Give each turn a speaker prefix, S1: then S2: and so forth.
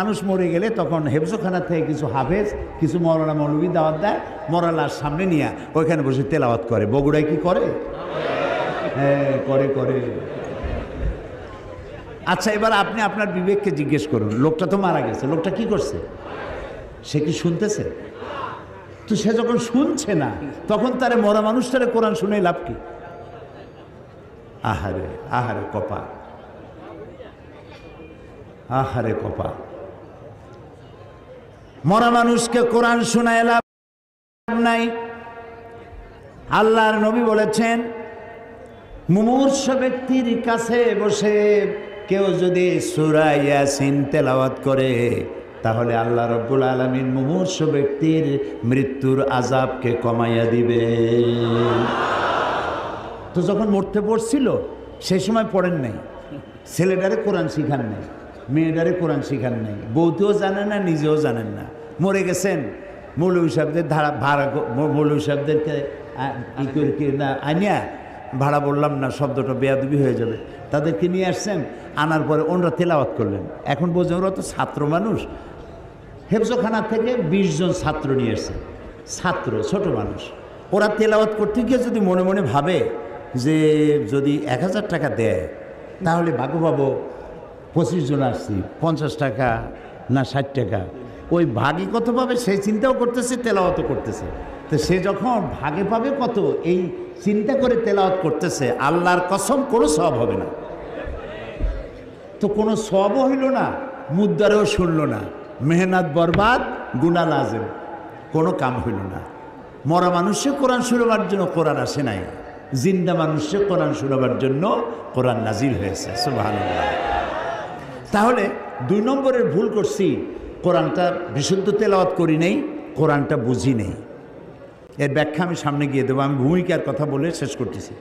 S1: মানুষ মরে গেলে তখন হেফজখানা থেকে কিছু হাফেজ কিছু মৌলানা মৌলবী দাওয়াত দেয়, মরা লাশ সামনে নিয়ে ওইখানে বসে তেলাওয়াত করে। বগুড়ায় কি করে? হ্যাঁ করে করে। আচ্ছা, এবার আপনি আপনার বিবেককে জিজ্ঞেস করুন, লোকটা তো মারা গেছে, লোকটা কি করছে? সে কি শুনতেছে? তো সে যখন শুনছে না তখন তারে মরা মানুষটারে কোরআন শুনে লাভ কি? আহারে আহারে কপা, আহারে কপা। মরা মানুষকে কোরআন শোনায় লাভ নাই। আল্লাহর নবী বলেছেন, মুমূর্ষ ব্যক্তির কাছে বসে কেউ যদি সূরা ইয়াসিন তেলাওয়াত করে তাহলে আল্লাহ রাব্বুল আলামিন মুমূর্ষ ব্যক্তির মৃত্যুর আযাবকে কমাইয়া দিবে। তো যখন মরতে পড়ছিল সেই সময় পড়েন নাই, ছেলেটারে কোরআন শিখান নাই, মেয়েটারে কোরআন শিখান নাই, বউতেও জানেন না, নিজেও জানেন না, মরে গেছেন। মৌলভী সাহেবদের মৌলভী সাহেবদেরকে না আনিয়া, ভাড়া বললাম না শব্দটা বেয়াদবি হয়ে যাবে, তাদেরকে নিয়ে আসছেন, আনার পরে ওনারা তেলাওয়াত করলেন। এখন বোঝেন ওরা তো ছাত্র মানুষ, হেফজখানা থেকে 20 জন ছাত্র নিয়ে এসছেন, ছাত্র ছোট মানুষ। ওরা তেলাওয়াত করতে গিয়ে যদি মনে মনে ভাবে যে যদি 1000 টাকা দেয় তাহলে ভাগো পাবো, 25 জন আসছি, 50 টাকা না 60 টাকা, ওই ভাগে কত পাবে সেই চিন্তাও করতেছে, তেলাওয়াতও করতেছে। তো সে যখন ভাগে পাবে কত এই চিন্তা করে তেলাওয়াত করতেছে, আল্লাহর কসম কোনো সওয়াব হবে না। তো কোনো সওয়াবও হইল না, মুদ্দারেও শুনল না, মেহনত বরবাদ, গুনাহ লাজেম, কোনো কাম হইল না। মরা মানুষে কোরআন শুনবার জন্য কোরআন আসে নাই, জিন্দা মানুষে কোরআন শুনবার জন্য কোরআন নাজিল হয়েছে। সুবহানাল্লাহ। তাহলে 2 নম্বরের ভুল করছি, কোরআনটা বিশুদ্ধ তেলাওয়াত করি নেই, কোরআনটা বুঝি নেই। এর ব্যাখ্যা আমি সামনে গিয়ে দেবো। আমি ভূমিকার কথা বলে শেষ করতেছি।